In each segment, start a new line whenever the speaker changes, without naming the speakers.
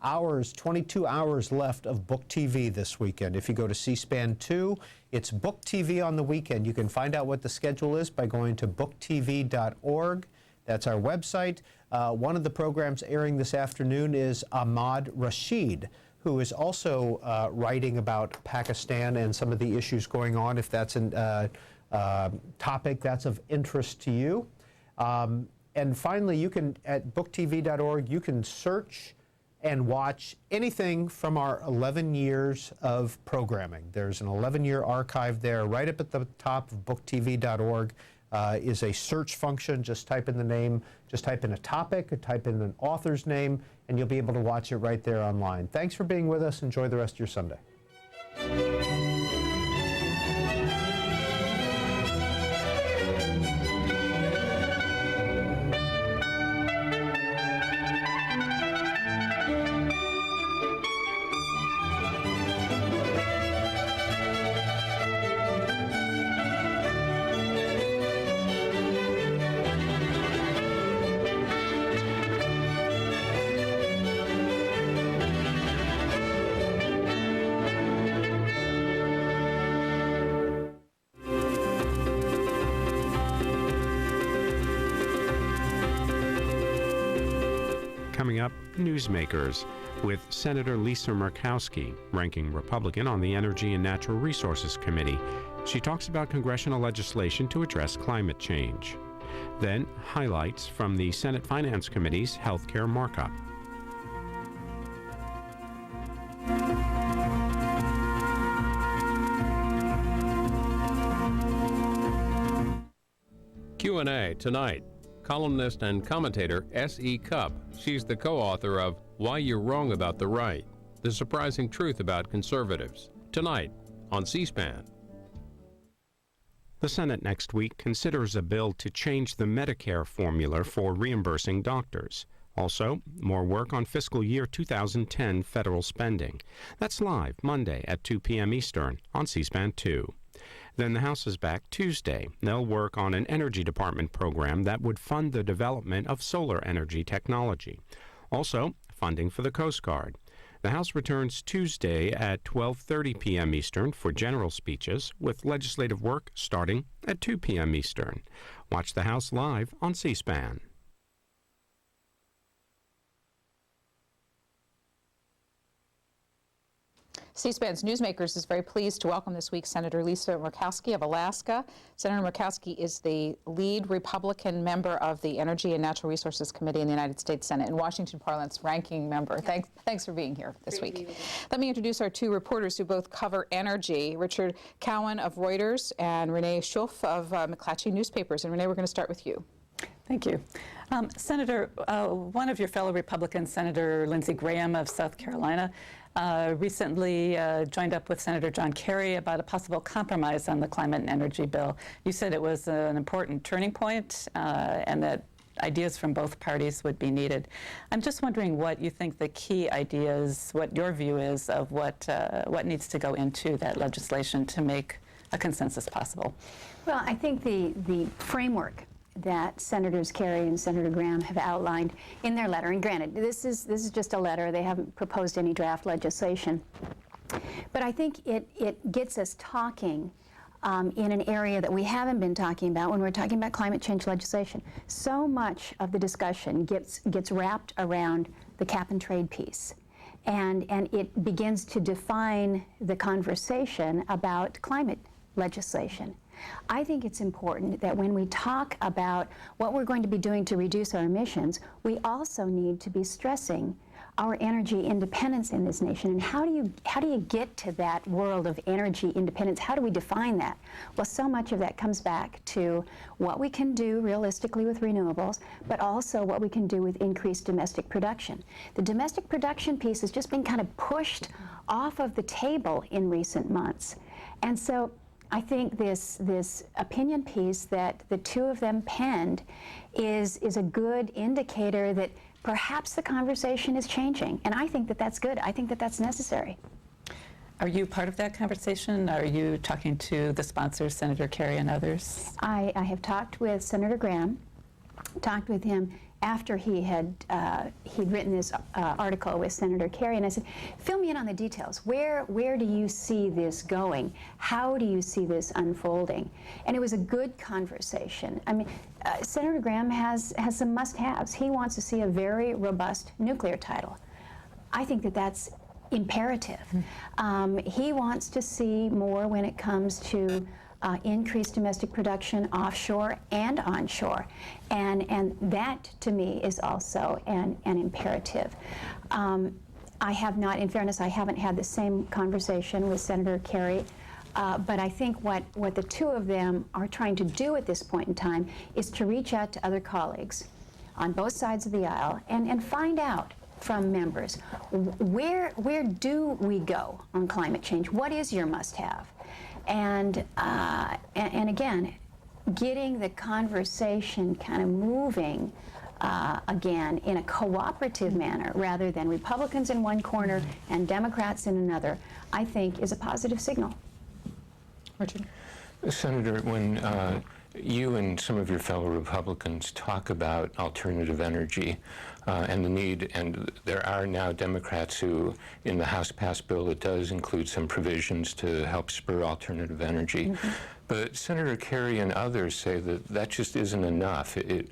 22 hours left of Book TV this weekend. If you go to C-SPAN 2, it's Book TV on the weekend. You can find out what the schedule is by going to booktv.org. That's our website. One of the programs airing this afternoon is Ahmad Rashid, who is also writing about Pakistan and some of the issues going on, if that's a topic that's of interest to you. And finally, you can, at booktv.org, you can search and watch anything from our 11 years of programming. There's an 11-year archive there. Right up at the top of booktv.org is a search function. Just type in the name, just type in a topic, or type in an author's name, and you'll be able to watch it right there online. Thanks for being with us. Enjoy the rest of your Sunday.
Coming up, Newsmakers, with Senator Lisa Murkowski, ranking Republican on the Energy and Natural Resources Committee. She talks about congressional legislation to address climate change. Then, highlights from the Senate Finance Committee's health care markup.
Q&A tonight. Columnist and commentator S.E. Cupp. She's the co-author of Why You're Wrong About the Right, The Surprising Truth About Conservatives. Tonight on C-SPAN.
The Senate next week considers a bill to change the Medicare formula for reimbursing doctors. Also, more work on fiscal year 2010 federal spending. That's live Monday at 2 p.m. Eastern on C-SPAN 2. Then the House is back Tuesday. They'll work on an Energy Department program that would fund the development of solar energy technology. Also, funding for the Coast Guard. The House returns Tuesday at 12:30 p.m. Eastern for general speeches, with legislative work starting at 2 p.m. Eastern. Watch the House live on C-SPAN.
C-SPAN's Newsmakers is very pleased to welcome this week Senator Lisa Murkowski of Alaska. Senator Murkowski is the lead Republican member of the Energy and Natural Resources Committee in the United States Senate and Washington Parliament's ranking member. Thanks for being here this week. Let me introduce our two reporters who both cover energy, Richard Cowan of Reuters and Renee Schulf of McClatchy Newspapers. And Renee, we're going to start with you.
Thank you. Senator, one of your fellow Republicans, Senator Lindsey Graham of South Carolina, recently joined up with Senator John Kerry about a possible compromise on the climate and energy bill. You said it was an important turning point and that ideas from both parties would be needed. I'm just wondering what you think the key ideas, what your view is of what needs to go into that legislation to make a consensus possible.
Well, I think the framework that Senators Kerry and Senator Graham have outlined in their letter, and granted, this is just a letter, they haven't proposed any draft legislation, but I think it gets us talking in an area that we haven't been talking about when we're talking about climate change legislation. So much of the discussion gets wrapped around the cap and trade piece, and it begins to define the conversation about climate legislation. I think it's important that when we talk about what we're going to be doing to reduce our emissions, we also need to be stressing our energy independence in this nation. And how do you get to that world of energy independence? How do we define that? Well, so much of that comes back to what we can do realistically with renewables, but also what we can do with increased domestic production. The domestic production piece has just been kind of pushed off of the table in recent months. And so I think this opinion piece that the two of them penned is a good indicator that perhaps the conversation is changing. And I think that that's good. I think that that's necessary.
Are you part of that conversation? Are you talking to the sponsors, Senator Kerry and others?
I have talked with Senator Graham, talked with him after he'd written this article with Senator Kerry, and I said, fill me in on the details. Where do you see this going? How do you see this unfolding? And it was a good conversation. I mean, Senator Graham has some must-haves. He wants to see a very robust nuclear title. I think that that's imperative. He wants to see more when it comes to increased domestic production offshore and onshore, and that to me is also an imperative. I have not, in fairness, I haven't had the same conversation with Senator Kerry, but I think what the two of them are trying to do at this point in time is to reach out to other colleagues on both sides of the aisle and find out from members, where do we go on climate change? What is your must-have? And again, getting the conversation kind of moving again in a cooperative manner rather than Republicans in one corner and Democrats in another, I think is a positive signal.
Richard?
Senator, when you and some of your fellow Republicans talk about alternative energy and the need, and there are now Democrats who, in the House passed bill, it does include some provisions to help spur alternative energy. But Senator Kerry and others say that that just isn't enough. It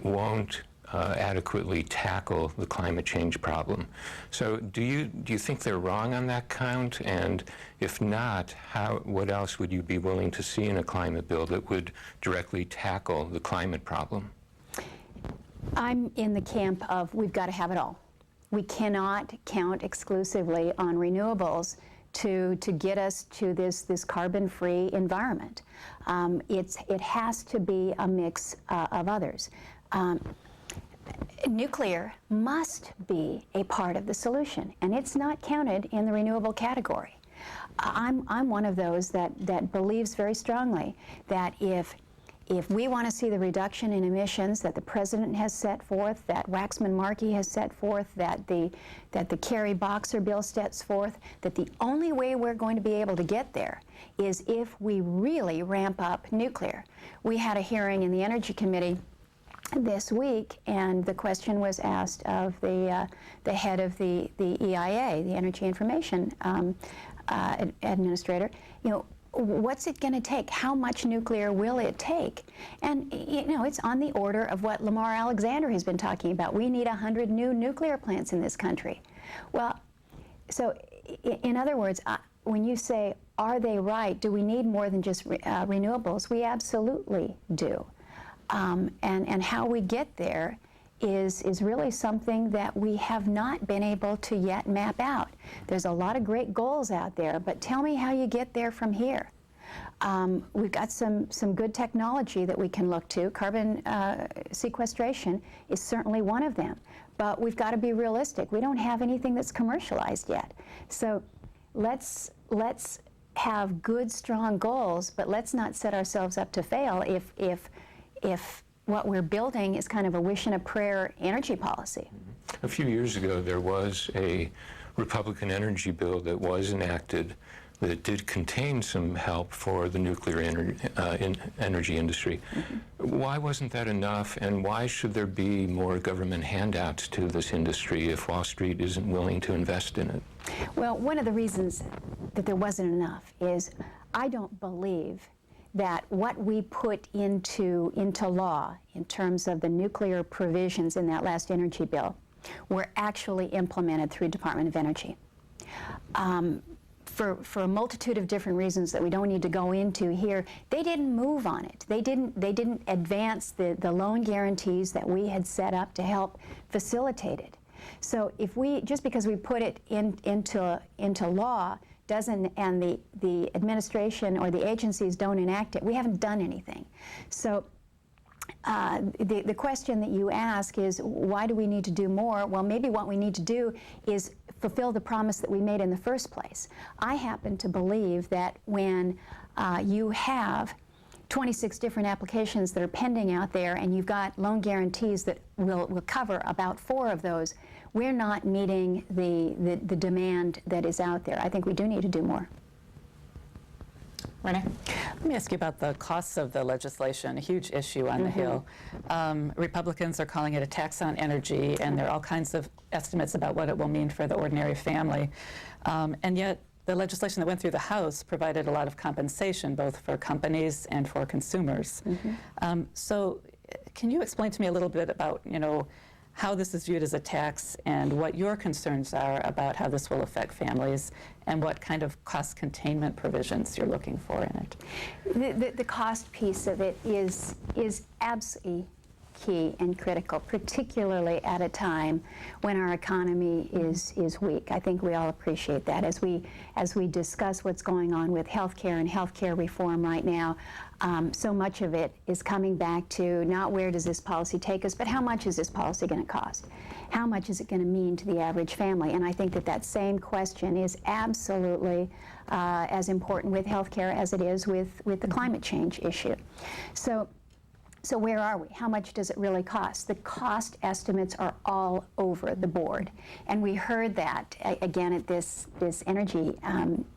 won't adequately tackle the climate change problem. So do you think they're wrong on that count? And if not, what else would you be willing to see in a climate bill that would directly tackle the climate problem?
I'm in the camp of we've got to have it all. We cannot count exclusively on renewables to get us to this carbon-free environment. It has to be a mix of others. Nuclear must be a part of the solution, and it's not counted in the renewable category. I'm one of those that believes very strongly that if we want to see the reduction in emissions that the President has set forth, that Waxman-Markey has set forth, that the Kerry-Boxer bill sets forth, that the only way we're going to be able to get there is if we really ramp up nuclear. We had a hearing in the Energy Committee this week, and the question was asked of the head of the EIA, the Energy Information Administrator, what's it going to take? How much nuclear will it take? And, it's on the order of what Lamar Alexander has been talking about. We need 100 new nuclear plants in this country. Well, so in other words, when you say, are they right? Do we need more than just renewables? We absolutely do. And how we get there is really something that we have not been able to yet map out. There's a lot of great goals out there, but tell me how you get there from here. We've got some good technology that we can look to. Carbon sequestration is certainly one of them, but we've got to be realistic. We don't have anything that's commercialized yet. So let's have good, strong goals, but let's not set ourselves up to fail if what we're building is kind of a wish and a prayer energy policy.
A few years ago, there was a Republican energy bill that was enacted that did contain some help for the nuclear energy industry. Why wasn't that enough, and why should there be more government handouts to this industry if Wall Street isn't willing to invest in it?
Well, one of the reasons that there wasn't enough is I don't believe that what we put into law in terms of the nuclear provisions in that last energy bill were actually implemented through Department of Energy. For a multitude of different reasons that we don't need to go into here, they didn't move on it. They didn't advance the loan guarantees that we had set up to help facilitate it. So if just because we put it into law doesn't, and the administration or the agencies don't enact it, we haven't done anything. So the question that you ask is, why do we need to do more? Well, maybe what we need to do is fulfill the promise that we made in the first place. I happen to believe that when you have 26 different applications that are pending out there and you've got loan guarantees that will cover about 4 of those, we're not meeting the demand that is out there. I think we do need to do more.
Renee?
Let me ask you about the costs of the legislation, a huge issue on the Hill. Republicans are calling it a tax on energy, and there are all kinds of estimates about what it will mean for the ordinary family. And yet, the legislation that went through the House provided a lot of compensation, both for companies and for consumers. So can you explain to me a little bit about, how this is viewed as a tax and what your concerns are about how this will affect families and what kind of cost containment provisions you're looking for in it?
The cost piece of it is absolutely key and critical, particularly at a time when our economy is weak. I think we all appreciate that. As we discuss what's going on with healthcare and healthcare reform right now, so much of it is coming back to not where does this policy take us, but how much is this policy going to cost? How much is it going to mean to the average family? And I think that same question is absolutely as important with healthcare as it is with the climate change issue. So where are we? How much does it really cost? The cost estimates are all over the board. And we heard that, again, at this energy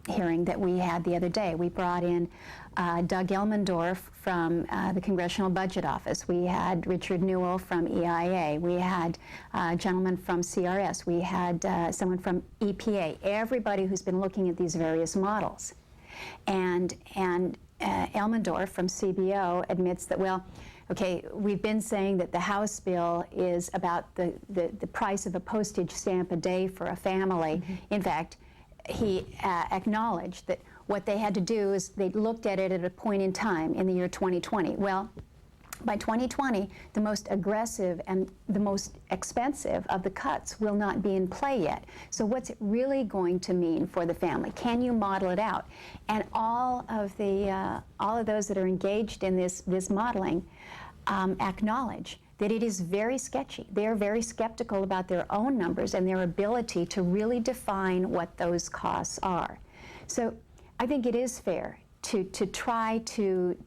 hearing that we had the other day. We brought in Doug Elmendorf from the Congressional Budget Office. We had Richard Newell from EIA. We had a gentleman from CRS. We had someone from EPA. Everybody who's been looking at these various models. And Elmendorf from CBO admits that, well, okay, we've been saying that the House bill is about the price of a postage stamp a day for a family. In fact, he acknowledged that what they had to do is they looked at it at a point in time in the year 2020. Well, by 2020, the most aggressive and the most expensive of the cuts will not be in play yet. So what's it really going to mean for the family? Can you model it out? And all of those that are engaged in this modeling acknowledge that it is very sketchy. They are very skeptical about their own numbers and their ability to really define what those costs are. So I think it is fair to try to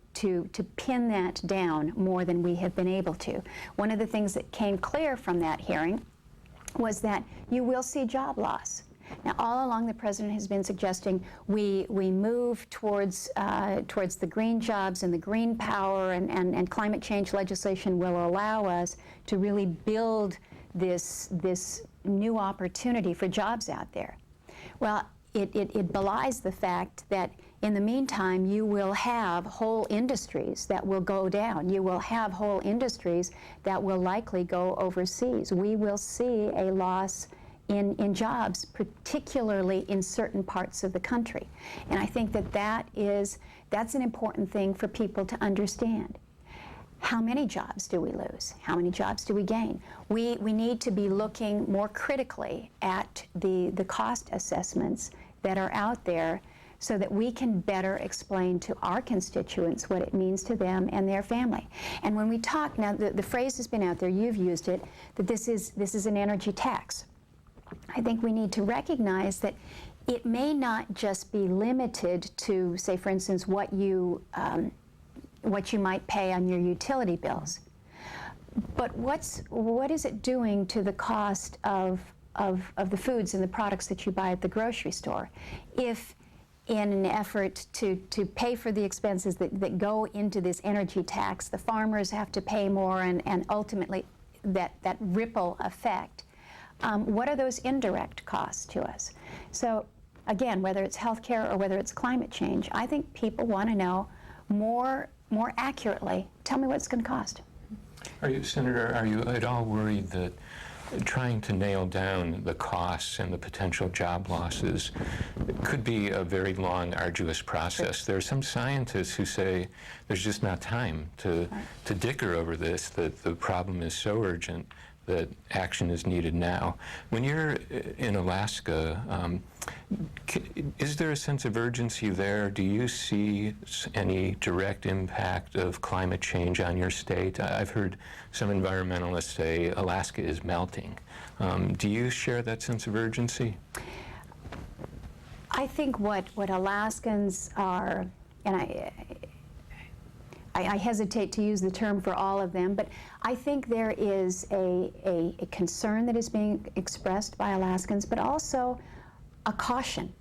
pin that down more than we have been able to. One of the things that came clear from that hearing was that you will see job loss. Now, all along, the president has been suggesting we move towards the green jobs and the green power, and climate change legislation will allow us to really build this new opportunity for jobs out there. Well, it belies the fact that in the meantime, you will have whole industries that will go down. You will have whole industries that will likely go overseas. We will see a loss in jobs, particularly in certain parts of the country. And I think that's an important thing for people to understand. How many jobs do we lose? How many jobs do we gain? We need to be looking more critically at the cost assessments that are out there so that we can better explain to our constituents what it means to them and their family. And when we talk, now the phrase has been out there, you've used it, that this is an energy tax. I think we need to recognize that it may not just be limited to, say, for instance, what you might pay on your utility bills, but what is it doing to the cost of the foods and the products that you buy at the grocery store? If in an effort to pay for the expenses that go into this energy tax, the farmers have to pay more, and ultimately that ripple effect. What are those indirect costs to us? So again, whether it's healthcare or whether it's climate change, I think people want to know more accurately, tell me what it's going to cost.
Senator, are you at all worried that trying to nail down the costs and the potential job losses could be a very long, arduous process? There are some scientists who say there's just not time to dicker over this, that the problem is so urgent that action is needed now. When you're in Alaska, is there a sense of urgency there? Do you see any direct impact of climate change on your state? I've heard some environmentalists say Alaska is melting. Do you share that sense of urgency?
I think what Alaskans are, and I hesitate to use the term for all of them, but I think there is a concern that is being expressed by Alaskans, but also a caution.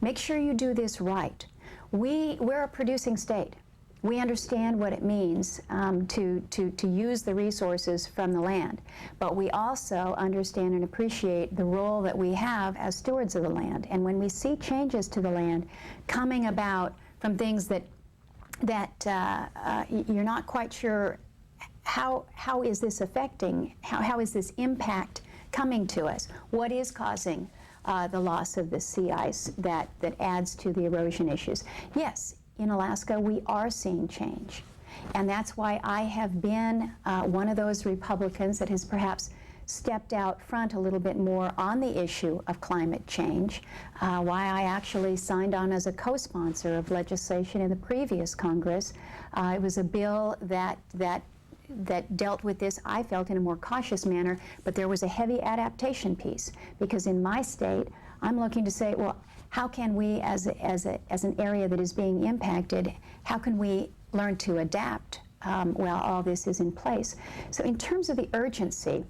Make sure you do this right. We're a producing state. We understand what it means to use the resources from the land, but we also understand and appreciate the role that we have as stewards of the land. And when we see changes to the land coming about from things that you're not quite sure how is this affecting, how is this impact coming to us? What is causing the loss of the sea ice that adds to the erosion issues? Yes, in Alaska, we are seeing change. And that's why I have been one of those Republicans that has perhaps stepped out front a little bit more on the issue of climate change, why I actually signed on as a co-sponsor of legislation in the previous Congress. It was a bill that dealt with this, I felt, in a more cautious manner, but there was a heavy adaptation piece, because in my state, I'm looking to say, well, how can we, as an area that is being impacted, how can we learn to adapt while all this is in place? So in terms of the urgency,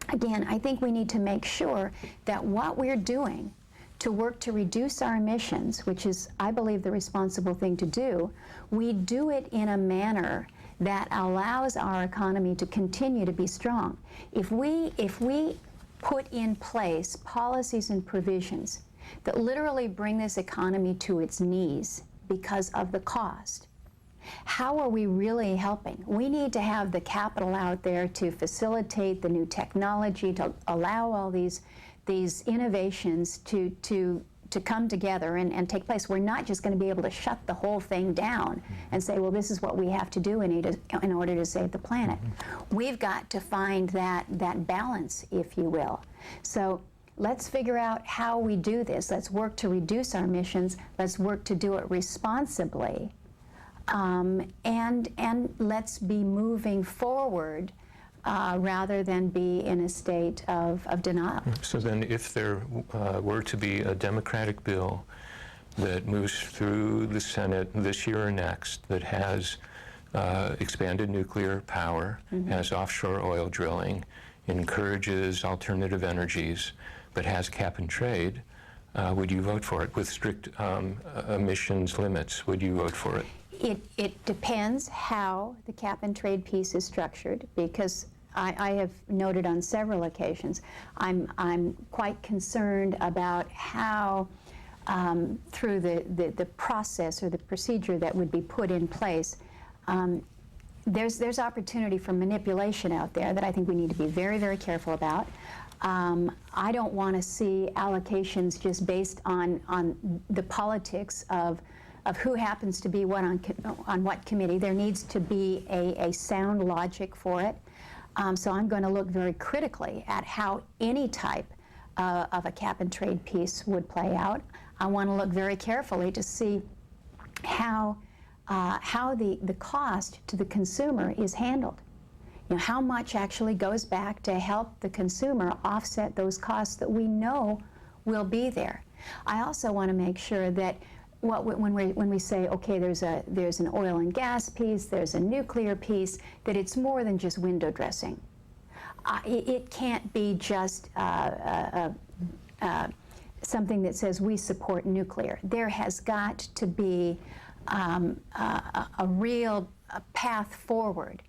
again, I think we need to make sure that what we're doing to work to reduce our emissions, which is, I believe, the responsible thing to do, we do it in a manner that allows our economy to continue to be strong. If we put in place policies and provisions that literally bring this economy to its knees because of the cost, how are we really helping? We need to have the capital out there to facilitate the new technology, to allow all these innovations to come together and take place. We're not just going to be able to shut the whole thing down and say, well, this is what we have to do in order to save the planet. We've got to find that balance, if you will. So let's figure out how we do this. Let's work to reduce our emissions. Let's work to do it responsibly. And let's be moving forward rather than be in a state of denial.
So then if there were to be a Democratic bill that moves through the Senate this year or next that has expanded nuclear power, has offshore oil drilling, encourages alternative energies, but has cap and trade, would you vote for it? With strict emissions limits, would you vote for it?
It depends how the cap and trade piece is structured, because I have noted on several occasions, I'm quite concerned about how through the process or the procedure that would be put in place, there's opportunity for manipulation out there that I think we need to be very, very careful about. I don't want to see allocations just based on the politics of who happens to be what on what committee. There needs to be a sound logic for it. So I'm going to look very critically at how any type of a cap and trade piece would play out. I want to look very carefully to see how the cost to the consumer is handled. You know, how much actually goes back to help the consumer offset those costs that we know will be there. I also want to make sure that when we say, okay, there's an oil and gas piece, there's a nuclear piece, that it's more than just window dressing. It can't be just something that says we support nuclear. There has got to be a real path forward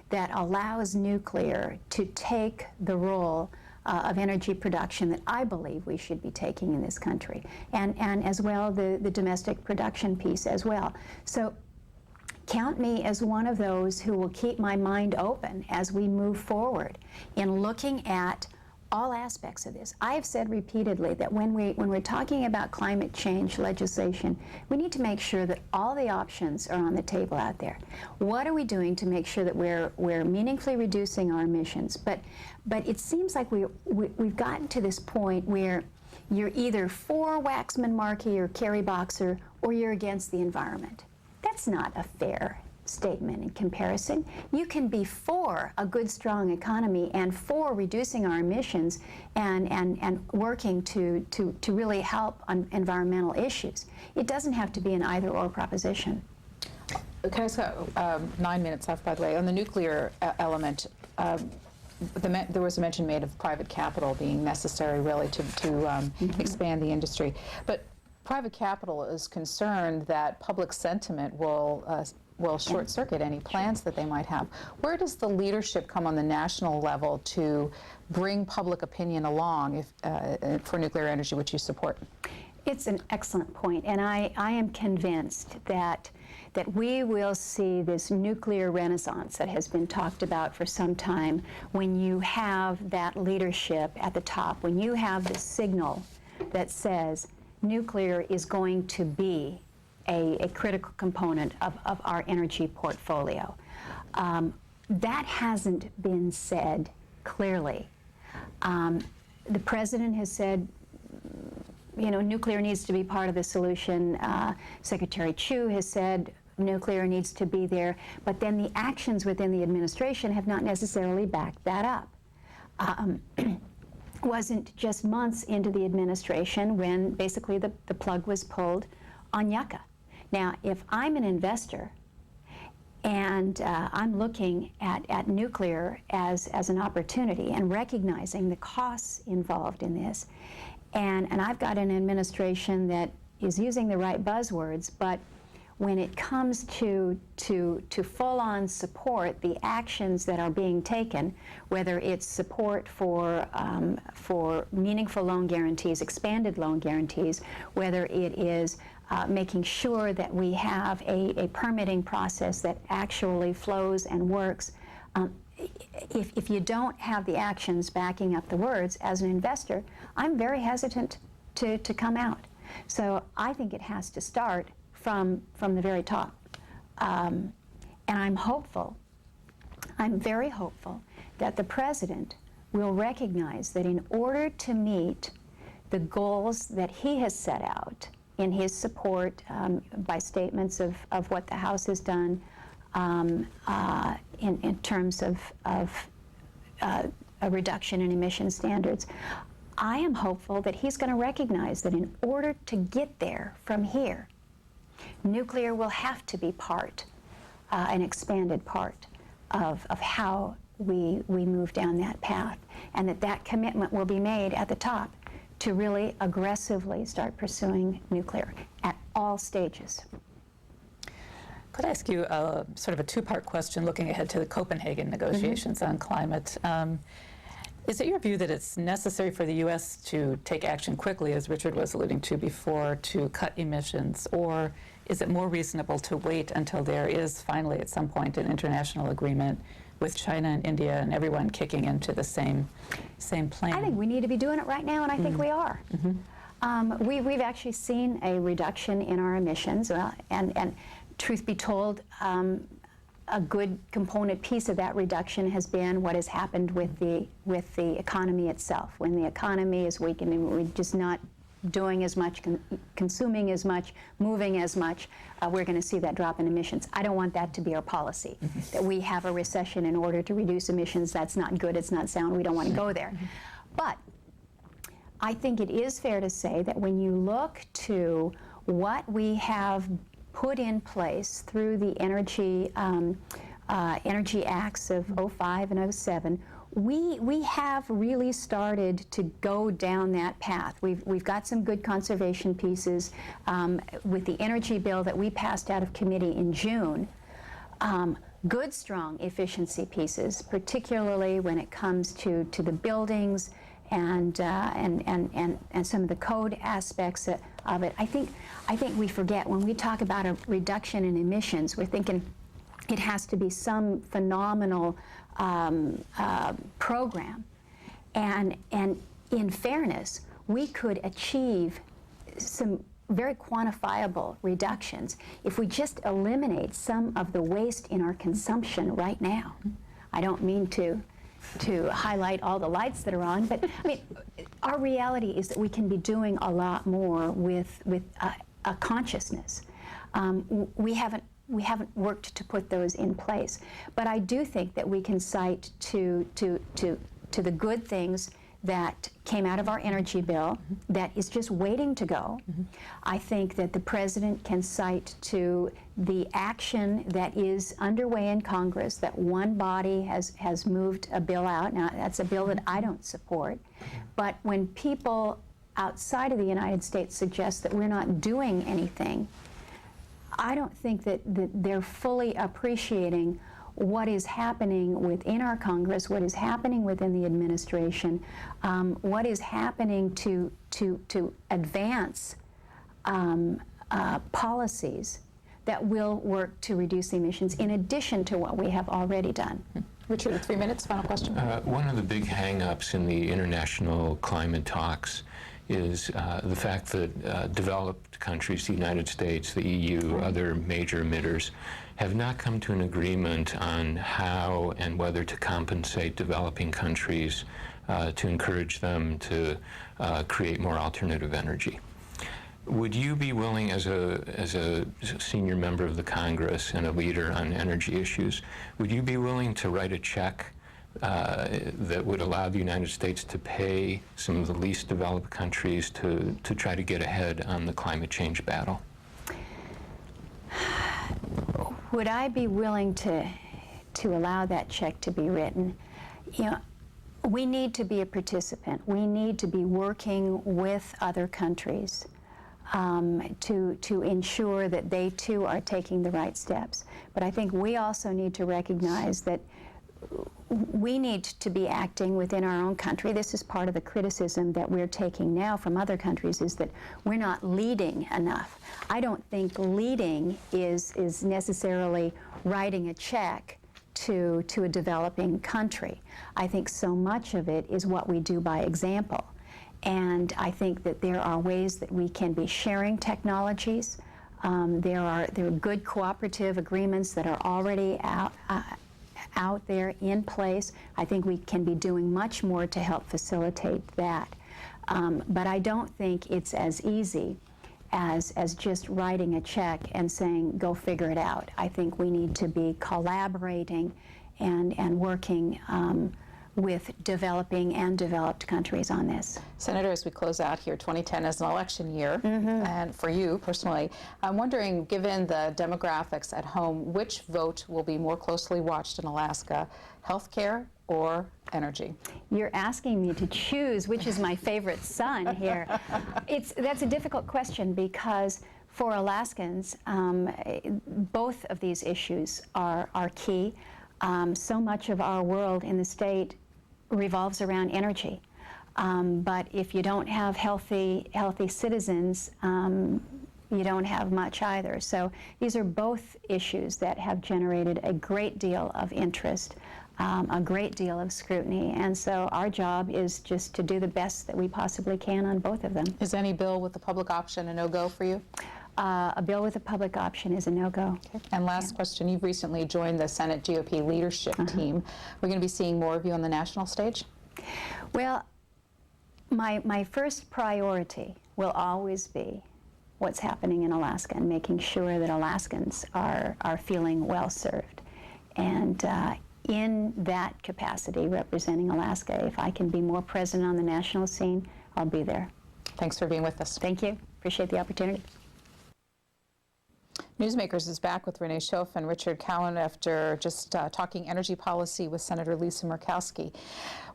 that allows nuclear to take the role of energy production that I believe we should be taking in this country, and as well the domestic production piece as well. So count me as one of those who will keep my mind open as we move forward in looking at all aspects of this. I have said repeatedly that when we're talking about climate change legislation, we need to make sure that all the options are on the table out there. What are we doing to make sure that we're meaningfully reducing our emissions? But it seems like we've gotten to this point where you're either for Waxman Markey or Kerry Boxer, or you're against the environment. That's not a fair statement in comparison. You can be for a good, strong economy and for reducing our emissions and working to really help on environmental issues. It doesn't have to be an either-or proposition.
Can I ask, 9 minutes left, by the way, on the nuclear element, there was a mention made of private capital being necessary, really, to expand the industry. But private capital is concerned that public sentiment will short-circuit any plans that they might have. Where does the leadership come on the national level to bring public opinion along for nuclear energy, which you support?
It's an excellent point, and I am convinced that we will see this nuclear renaissance that has been talked about for some time when you have that leadership at the top, when you have the signal that says nuclear is going to be a critical component of our energy portfolio. That hasn't been said clearly. The President has said, you know, nuclear needs to be part of the solution. Secretary Chu has said nuclear needs to be there, but then the actions within the administration have not necessarily backed that up. Wasn't just months into the administration when basically the plug was pulled on Yucca. Now, if I'm an investor and I'm looking at nuclear as an opportunity and recognizing the costs involved in this, and I've got an administration that is using the right buzzwords, but when it comes to full-on support, the actions that are being taken, whether it's support for meaningful loan guarantees, expanded loan guarantees, whether it is making sure that we have a permitting process that actually flows and works. If you don't have the actions backing up the words, as an investor, I'm very hesitant to come out. So I think it has to start from the very top. And I'm hopeful, I'm very hopeful, that the President will recognize that in order to meet the goals that he has set out in his support by statements of what the House has done in terms of a reduction in emission standards, I am hopeful that he's going to recognize that in order to get there from here, nuclear will have to be part, an expanded part of how we move down that path, and that commitment will be made at the top to really aggressively start pursuing nuclear at all stages.
Could I ask you sort of a two-part question looking ahead to the Copenhagen negotiations on climate? Is it your view that it's necessary for the U.S. to take action quickly, as Richard was alluding to before, to cut emissions, or is it more reasonable to wait until there is finally at some point an international agreement with China and India and everyone kicking into the same plan?
I think we need to be doing it right now, and I think we are. We've actually seen a reduction in our emissions, and truth be told, a good component piece of that reduction has been what has happened with the economy itself. When the economy is weakening, we're just not doing as much, consuming as much, moving as much, we're going to see that drop in emissions. I don't want that to be our policy, that we have a recession in order to reduce emissions. That's not good, it's not sound, we don't want to go there. But I think it is fair to say that when you look to what we have put in place through the energy acts of 05 and 07, we have really started to go down that path. We've got some good conservation pieces with the energy bill that we passed out of committee in June. Good, strong efficiency pieces, particularly when it comes to the buildings and some of the code aspects of it. I think we forget when we talk about a reduction in emissions, we're thinking it has to be some phenomenal program. And in fairness, we could achieve some very quantifiable reductions if we just eliminate some of the waste in our consumption right now. I don't mean to highlight all the lights that are on, but I mean, our reality is that we can be doing a lot more with a consciousness. We haven't worked to put those in place, but I do think that we can cite to the good things that came out of our energy bill that is just waiting to go. I think that the President can cite to the action that is underway in Congress, that one body has moved a bill out. Now, that's a bill that I don't support, but when people outside of the United States suggests that we're not doing anything, I don't think that they're fully appreciating what is happening within our Congress, what is happening within the administration, what is happening to advance policies that will work to reduce emissions in addition to what we have already done.
Richard, 3 minutes, final question.
One of the big hang-ups in the international climate talks is the fact that developed countries, the United States, the EU, other major emitters, have not come to an agreement on how and whether to compensate developing countries to encourage them to create more alternative energy. Would you be willing, as a senior member of the Congress and a leader on energy issues, would you be willing to write a check that would allow the United States to pay some of the least developed countries to try to get ahead on the climate change battle?
Would I be willing to allow that check to be written? You know, we need to be a participant. We need to be working with other countries to ensure that they too are taking the right steps. But I think we also need to recognize that we need to be acting within our own country. This is part of the criticism that we're taking now from other countries, is that we're not leading enough. I don't think leading is necessarily writing a check to a developing country. I think so much of it is what we do by example. And I think that there are ways that we can be sharing technologies. There are good cooperative agreements that are already out there in place. I think we can be doing much more to help facilitate that. But I don't think it's as easy as just writing a check and saying, go figure it out. I think we need to be collaborating and working with developing and developed countries on this.
Senator, as we close out here, 2010 is an election year, and for you personally, I'm wondering, given the demographics at home, which vote will be more closely watched in Alaska, healthcare or energy?
You're asking me to choose which is my favorite son here. That's a difficult question, because for Alaskans, both of these issues are key. So much of our world in the state revolves around energy. But if you don't have healthy citizens, you don't have much either. So these are both issues that have generated a great deal of interest, a great deal of scrutiny. And so our job is just to do the best that we possibly can on both of them.
Is any bill with the public option a no-go for you?
A bill with a public option is a no-go.
Okay. And last question, you've recently joined the Senate GOP leadership team. We're going to be seeing more of you on the national stage?
Well, my first priority will always be what's happening in Alaska and making sure that Alaskans are feeling well served. And in that capacity, representing Alaska, if I can be more present on the national scene, I'll be there.
Thanks for being with us.
Thank you. Appreciate the opportunity.
Newsmakers is back with Renee Schoaf and Richard Cowan after just talking energy policy with Senator Lisa Murkowski.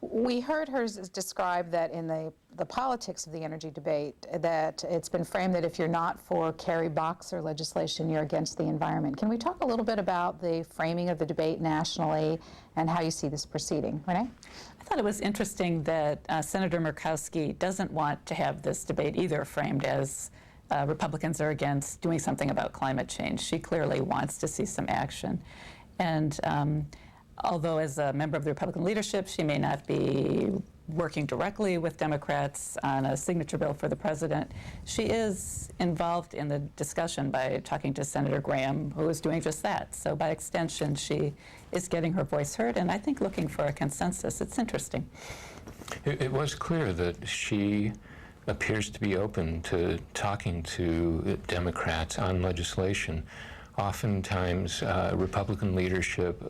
We heard her describe that in the politics of the energy debate, that it's been framed that if you're not for Kerry Boxer legislation, you're against the environment. Can we talk a little bit about the framing of the debate nationally and how you see this proceeding? Renee?
I thought it was interesting that Senator Murkowski doesn't want to have this debate either framed as Republicans are against doing something about climate change. She clearly wants to see some action. And although as a member of the Republican leadership, she may not be working directly with Democrats on a signature bill for the president, she is involved in the discussion by talking to Senator Graham, who is doing just that. So by extension, she is getting her voice heard, and I think looking for a consensus. It's interesting.
It was clear that she appears to be open to talking to Democrats on legislation. Oftentimes, Republican leadership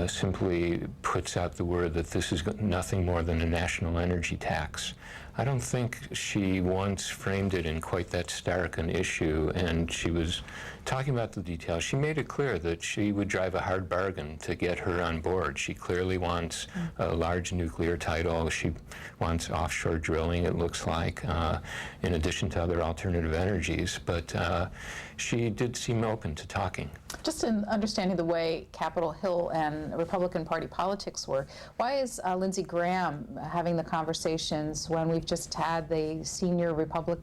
simply puts out the word that this is nothing more than a national energy tax. I don't think she once framed it in quite that stark an issue, and she was talking about the details. She made it clear that she would drive a hard bargain to get her on board. She clearly wants a large nuclear title. She wants offshore drilling, it looks like, in addition to other alternative energies. But she did seem open to talking.
Just in understanding the way Capitol Hill and Republican Party politics work, why is Lindsey Graham having the conversations when we've just had the senior Republican